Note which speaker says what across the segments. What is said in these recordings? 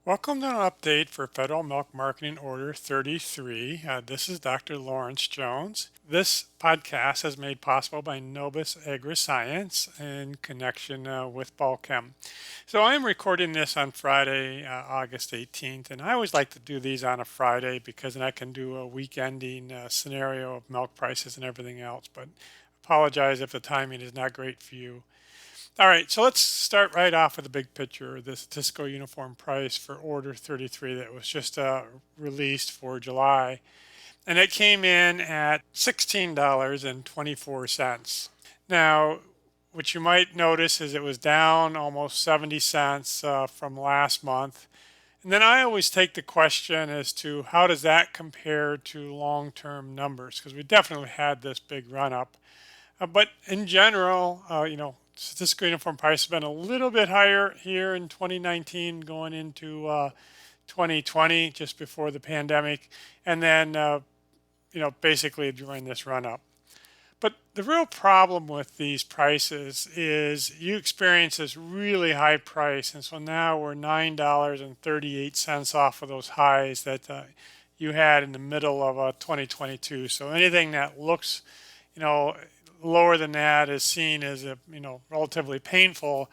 Speaker 1: Welcome to an update for Federal Milk Marketing Order 33. This is Dr. Lawrence Jones. This podcast is made possible by Nobis Agri Science in connection with Balchem. So I am recording this on Friday, August 18th, and I always like to do these on a Friday because then I can do a week-ending scenario of milk prices and everything else. But apologize if the timing is not great for you. All right, so let's start right off with the big picture, the statistical uniform price for Order 33 that was just released for July. And it came in at $16.24. Now, what you might notice is it was down almost 70 cents from last month. And then I always take the question as to how does that compare to long-term numbers? Because we definitely had this big run up. But in general, statistical uniform price has been a little bit higher here in 2019 going into 2020, just before the pandemic, and then, basically during this run up. But the real problem with these prices is you experience this really high price. And so now we're $9.38 off of those highs that you had in the middle of 2022. So anything that looks, you know, lower than that is seen as relatively painful.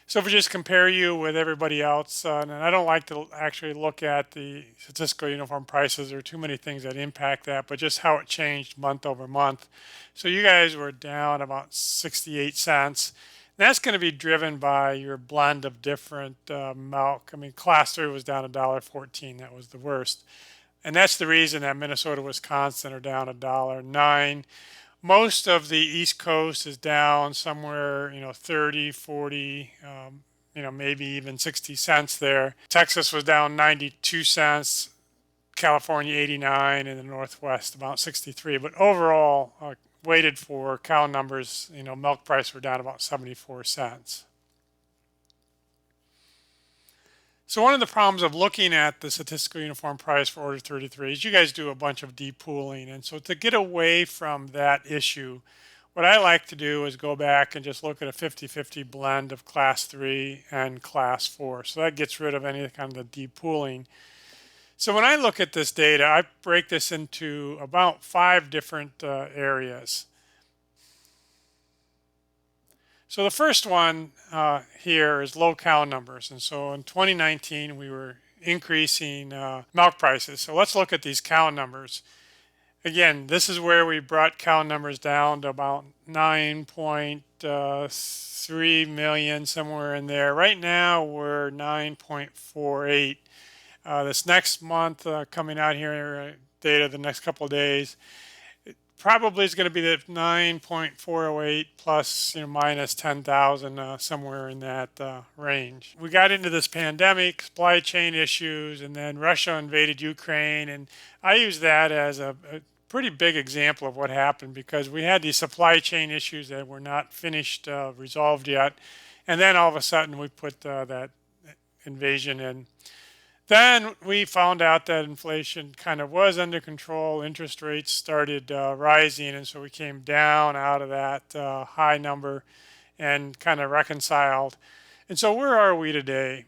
Speaker 1: So if we just compare you with everybody else, and I don't like to actually look at the statistical uniform prices. There are too many things that impact that, but just how it changed month over month. So you guys were down about 68 cents. That's going to be driven by your blend of different milk. I mean, class 3 was down $1.14. That was the worst. And that's the reason that Minnesota, Wisconsin are down $1.09. Most of the East Coast is down somewhere, 30, 40, maybe even 60 cents there. Texas was down 92 cents, California 89, and the Northwest about 63. But overall, weighted for cow numbers, milk price were down about 74 cents. So one of the problems of looking at the statistical uniform price for Order 33 is you guys do a bunch of depooling. And so to get away from that issue, what I like to do is go back and just look at a 50-50 blend of Class 3 and Class 4. So that gets rid of any kind of depooling. So when I look at this data, I break this into about 5 different areas. So the first one here is low cow numbers. And so in 2019, we were increasing milk prices. So let's look at these cow numbers. Again, this is where we brought cow numbers down to about 9.3 million, somewhere in there. Right now, we're 9.48. This next month, coming out here, data the next couple of days, probably is going to be the 9.408 plus minus 10,000, somewhere in that range. We got into this pandemic, supply chain issues, and then Russia invaded Ukraine. And I use that as a pretty big example of what happened because we had these supply chain issues that were not finished, resolved yet. And then all of a sudden we put that invasion in. Then we found out that inflation kind of was under control. Interest rates started rising, and so we came down out of that high number and kind of reconciled. And so where are we today?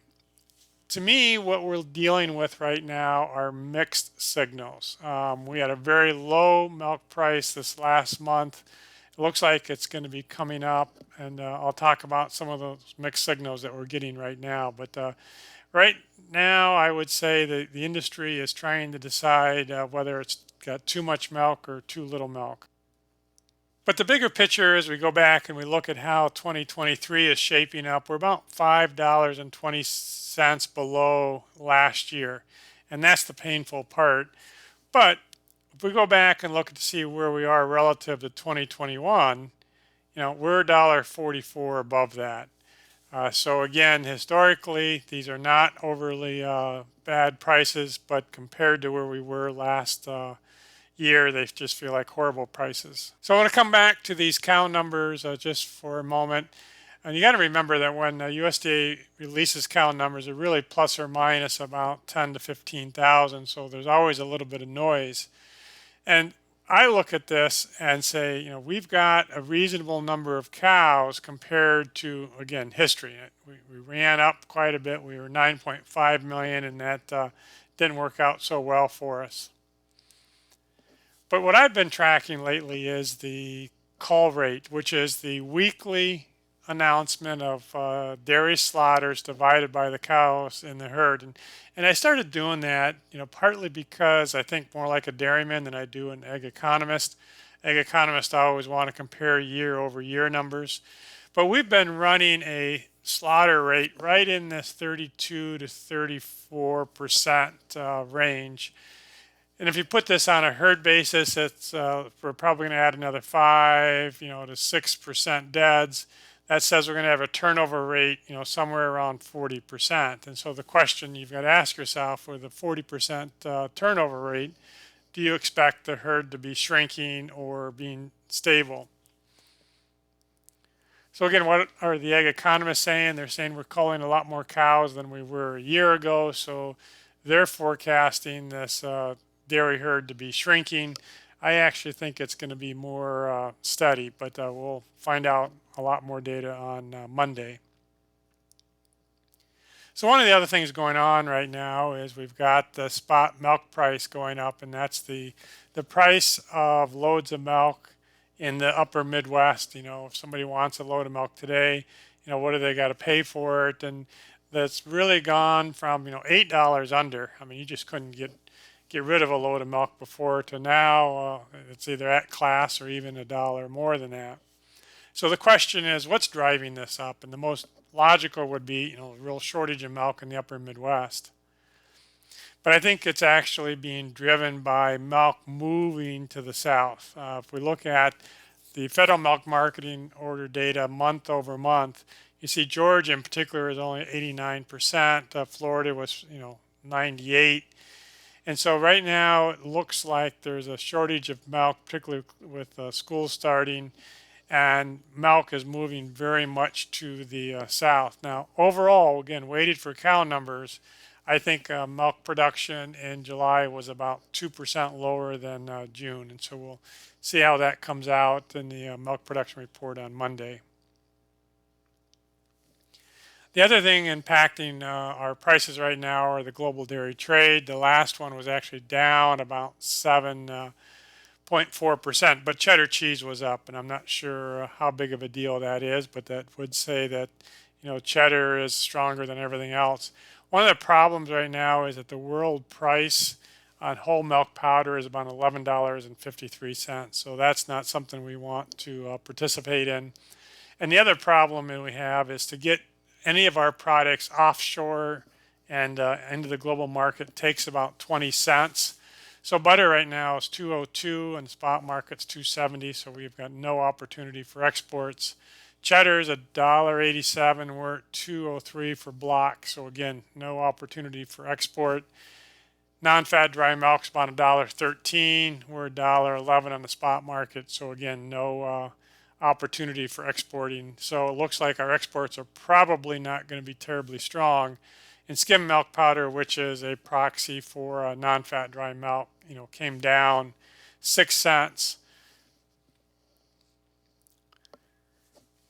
Speaker 1: To me, what we're dealing with right now are mixed signals. We had a very low milk price this last month. It looks like it's going to be coming up, and I'll talk about some of those mixed signals that we're getting right now. But right now, I would say that the industry is trying to decide whether it's got too much milk or too little milk. But the bigger picture is we go back and we look at how 2023 is shaping up. We're about $5.20 below last year, and that's the painful part. But if we go back and look to see where we are relative to 2021, we're $1.44 above that. So again, historically, these are not overly bad prices, but compared to where we were last year, they just feel like horrible prices. So I want to come back to these cow numbers just for a moment. And you got to remember that when USDA releases cow numbers, they're really plus or minus about 10 to 15,000. So there's always a little bit of noise. And I look at this and say, we've got a reasonable number of cows compared to, again, history. We ran up quite a bit. We were 9.5 million, and that didn't work out so well for us. But what I've been tracking lately is the call rate, which is the weekly announcement of dairy slaughters divided by the cows in the herd. And I started doing that, partly because I think more like a dairyman than I do an egg economist. Egg economists always want to compare year over year numbers. But we've been running a slaughter rate right in this 32 to 34% range. And if you put this on a herd basis, it's we're probably going to add another 5, to 6% deads. That says we're going to have a turnover rate, somewhere around 40%. And so the question you've got to ask yourself, with a 40% turnover rate, do you expect the herd to be shrinking or being stable? So again, what are the egg economists saying? They're saying we're culling a lot more cows than we were a year ago. So they're forecasting this dairy herd to be shrinking. I actually think it's going to be more steady, but we'll find out a lot more data on Monday. So one of the other things going on right now is we've got the spot milk price going up, and that's the price of loads of milk in the upper Midwest. If somebody wants a load of milk today, what do they got to pay for it? And that's really gone from, $8 under. I mean, you just couldn't get rid of a load of milk before, to now it's either at class or even $1 more than that. So the question is, what's driving this up? And the most logical would be, a real shortage of milk in the upper Midwest. But I think it's actually being driven by milk moving to the south. If we look at the federal milk marketing order data month over month, you see Georgia in particular is only 89%. Florida was, 98%. And so right now it looks like there's a shortage of milk, particularly with school starting, and milk is moving very much to the south. Now, overall, again, weighted for cow numbers, I think milk production in July was about 2% lower than June. And so we'll see how that comes out in the milk production report on Monday. The other thing impacting our prices right now are the global dairy trade. The last one was actually down about 7.4%, but cheddar cheese was up, and I'm not sure how big of a deal that is, but that would say that cheddar is stronger than everything else. One of the problems right now is that the world price on whole milk powder is about $11.53, so that's not something we want to participate in. And the other problem that we have is to get any of our products offshore and into the global market takes about 20 cents. So butter right now is $2.02 and the spot market's $2.70, so we've got no opportunity for exports. Cheddar is $1.87, we're at $2.03 for block, so again, no opportunity for export. Non-fat dry milk's about $1.13, we're $1.11 on the spot market, so again, no opportunity for exporting. So it looks like our exports are probably not going to be terribly strong. And skim milk powder, which is a proxy for non-fat dry milk, came down 6 cents.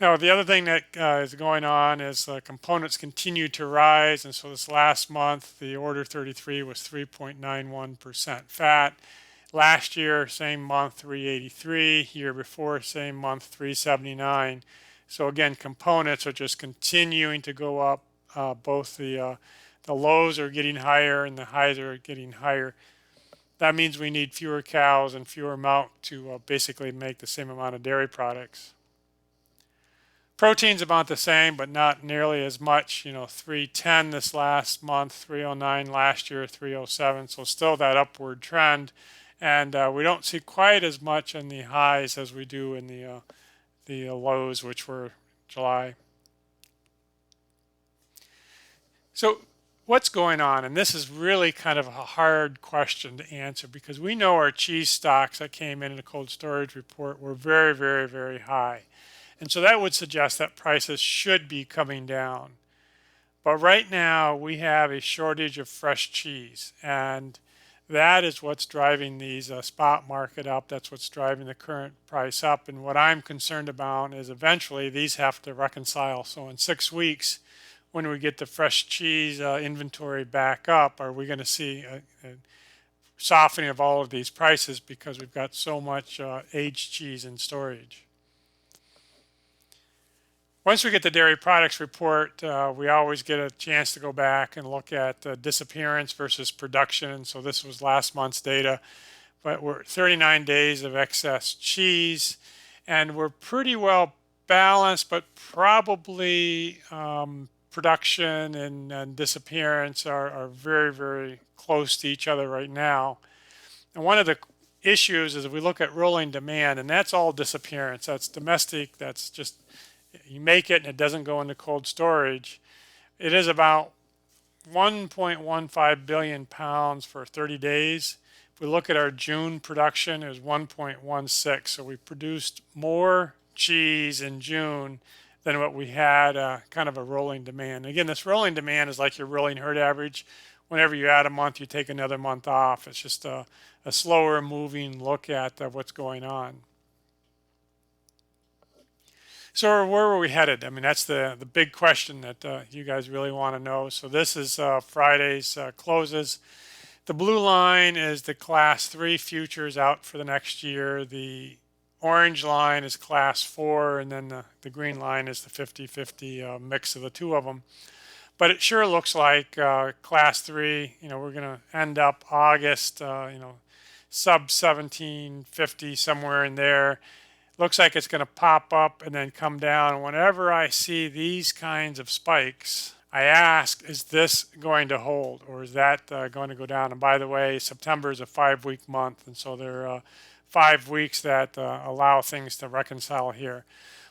Speaker 1: Now, the other thing that is going on is components continue to rise. And so this last month, the order 33 was 3.91% fat. Last year, same month, 383. Year before, same month, 379. So again, components are just continuing to go up. Both the lows are getting higher and the highs are getting higher. That means we need fewer cows and fewer milk to basically make the same amount of dairy products. Protein's about the same, but not nearly as much. 310 this last month, 309 last year, 307. So still that upward trend. And we don't see quite as much in the highs as we do in the lows, which were July. So what's going on? And this is really kind of a hard question to answer, because we know our cheese stocks that came in the cold storage report were very, very, very high. And so that would suggest that prices should be coming down. But right now we have a shortage of fresh cheese, and That is what's driving these spot market up. That's what's driving the current price up. And what I'm concerned about is eventually these have to reconcile. So in 6 weeks, when we get the fresh cheese inventory back up, are we going to see a softening of all of these prices because we've got so much aged cheese in storage? Once we get the dairy products report, we always get a chance to go back and look at disappearance versus production. So this was last month's data, but we're 39 days of excess cheese, and we're pretty well balanced, but probably production and disappearance are very, very close to each other right now. And one of the issues is if we look at rolling demand, and that's all disappearance. That's domestic. That's just you make it and it doesn't go into cold storage. It is about 1.15 billion pounds for 30 days. If we look at our June production, it was 1.16. So we produced more cheese in June than what we had kind of a rolling demand. Again, this rolling demand is like your rolling herd average. Whenever you add a month, you take another month off. It's just a slower moving look at what's going on. So where were we headed? I mean, that's the big question that you guys really want to know. So this is Friday's closes. The blue line is the class 3 futures out for the next year. The orange line is class 4, and then the green line is the 50-50 mix of the two of them. But it sure looks like class 3, we're going to end up August, sub 1750, somewhere in there. Looks like it's going to pop up and then come down. And whenever I see these kinds of spikes, I ask, is this going to hold, or is that going to go down? And by the way, September is a 5-week month, and so there are 5 weeks that allow things to reconcile here.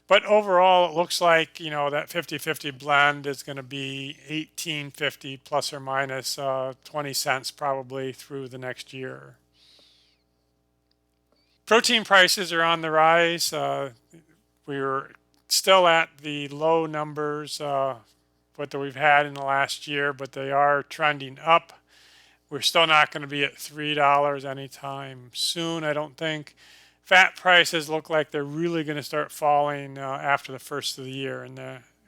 Speaker 1: But overall, it looks like, that 50-50 blend is going to be 1850 plus or minus 20 cents probably through the next year. Protein prices are on the rise. We were still at the low numbers what we've had in the last year, but they are trending up. We're still not going to be at $3 anytime soon, I don't think. Fat prices look like they're really going to start falling after the first of the year, and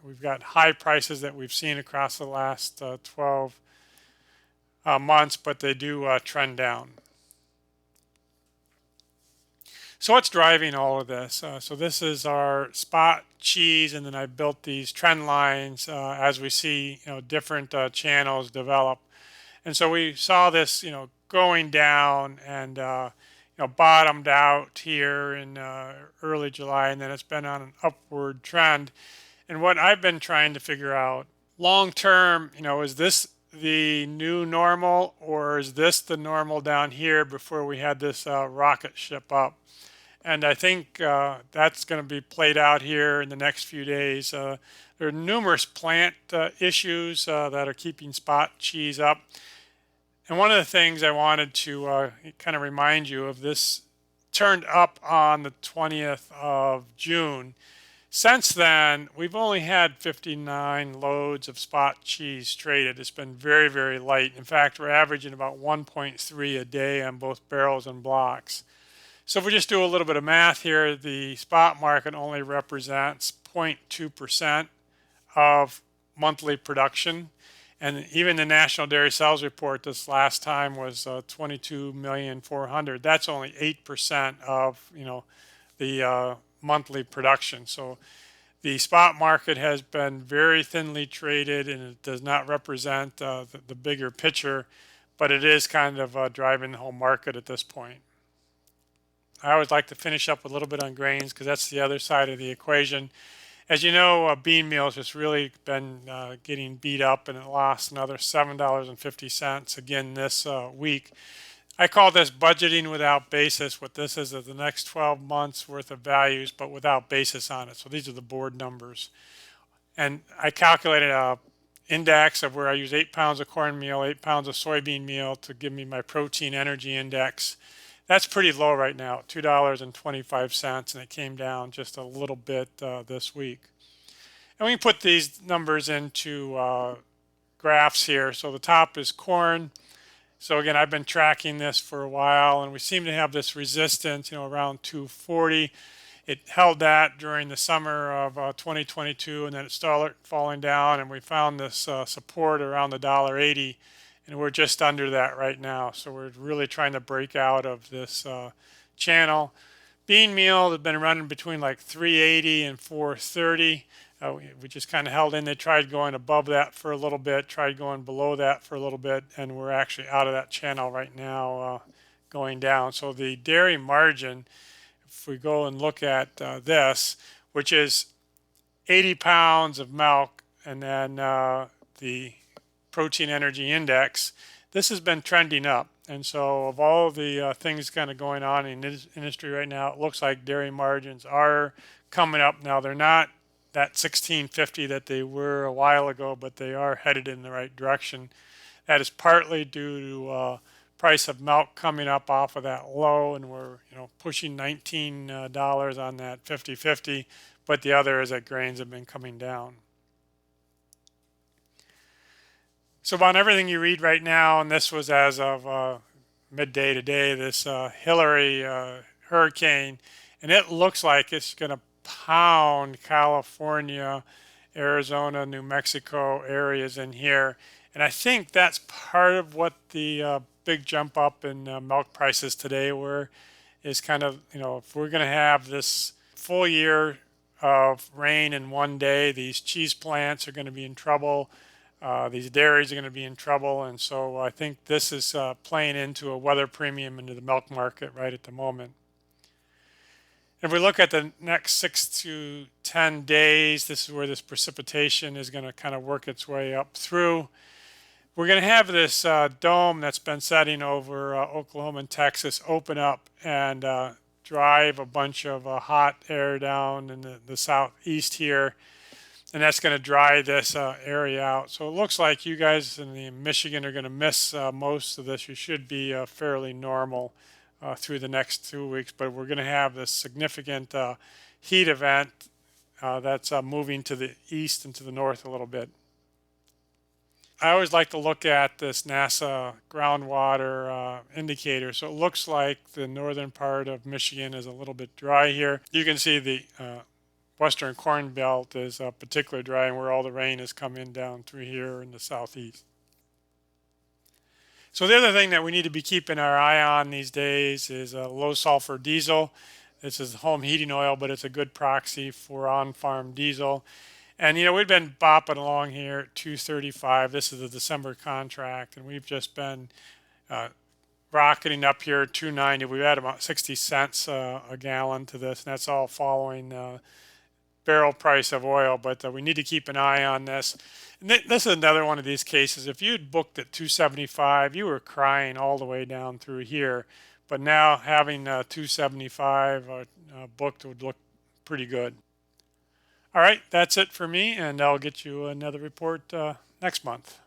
Speaker 1: we've got high prices that we've seen across the last 12 months, but they do trend down. So what's driving all of this? So this is our spot cheese, and then I built these trend lines as we see different channels develop. And so we saw this going down and bottomed out here in early July, and then it's been on an upward trend. And what I've been trying to figure out long term, is this the new normal, or is this the normal down here before we had this rocket ship up? And I think that's going to be played out here in the next few days. There are numerous plant issues that are keeping spot cheese up. And one of the things I wanted to kind of remind you of, this turned up on the 20th of June. Since then, we've only had 59 loads of spot cheese traded. It's been very, very light. In fact, we're averaging about 1.3 a day on both barrels and blocks. So if we just do a little bit of math here, the spot market only represents 0.2% of monthly production. And even the National Dairy Sales Report this last time was 22,400,000. That's only 8% of the monthly production. So the spot market has been very thinly traded, and it does not represent the bigger picture, but it is kind of driving the whole market at this point. I always like to finish up a little bit on grains because that's the other side of the equation. As you know, bean meal has just really been getting beat up, and it lost another $7.50 again this week. I call this budgeting without basis. What this is the next 12 months worth of values, but without basis on it. So these are the board numbers. And I calculated a index of where I use 8 pounds of cornmeal, 8 pounds of soybean meal to give me my protein energy index. That's pretty low right now, $2.25, and it came down just a little bit this week. And we put these numbers into graphs here. So the top is corn, So again, I've been tracking this for a while, and we seem to have this resistance, around 240. It held that during the summer of 2022, and then it started falling down, and we found this support around the $1.80, and we're just under that right now. So we're really trying to break out of this channel. Bean meal has been running between like 380 and 430. We just kind of held in. They tried going above that for a little bit, tried going below that for a little bit, and we're actually out of that channel right now, going down. So the dairy margin, if we go and look at this, which is 80 pounds of milk, and then the protein energy index, this has been trending up. And so of all the things kind of going on in this industry right now, it looks like dairy margins are coming up. Now they're not that 16.50 that they were a while ago, but they are headed in the right direction. That is partly due to price of milk coming up off of that low, and we're pushing $19 on that 50/50, but the other is that grains have been coming down. So on everything you read right now, and this was as of midday today, this Hillary hurricane, and it looks like it's going to pound California, Arizona, New Mexico areas in here. And I think that's part of what the big jump up in milk prices today were, is kind of, if we're going to have this full year of rain in one day, these cheese plants are going to be in trouble. These dairies are going to be in trouble. And so I think this is playing into a weather premium into the milk market right at the moment. If we look at the next 6 to 10 days, this is where this precipitation is going to kind of work its way up through. We're going to have this dome that's been setting over Oklahoma and Texas open up and drive a bunch of hot air down in the southeast here. And that's going to dry this area out. So it looks like you guys in Michigan are going to miss most of this. You should be fairly normal through the next 2 weeks, but we're going to have this significant heat event that's moving to the east and to the north a little bit. I always like to look at this NASA groundwater indicator. So it looks like the northern part of Michigan is a little bit dry here. You can see the western corn belt is particularly dry, and where all the rain is coming down through here in the southeast. So the other thing that we need to be keeping our eye on these days is low sulfur diesel. This is home heating oil, but it's a good proxy for on-farm diesel. And we've been bopping along here at 235. This is the December contract, and we've just been rocketing up here at 290. We've had about 60 cents a gallon to this, and that's all following barrel price of oil, but we need to keep an eye on this. And this is another one of these cases. If you'd booked at 275, you were crying all the way down through here, but now having 275 booked would look pretty good. All right, that's it for me, and I'll get you another report next month.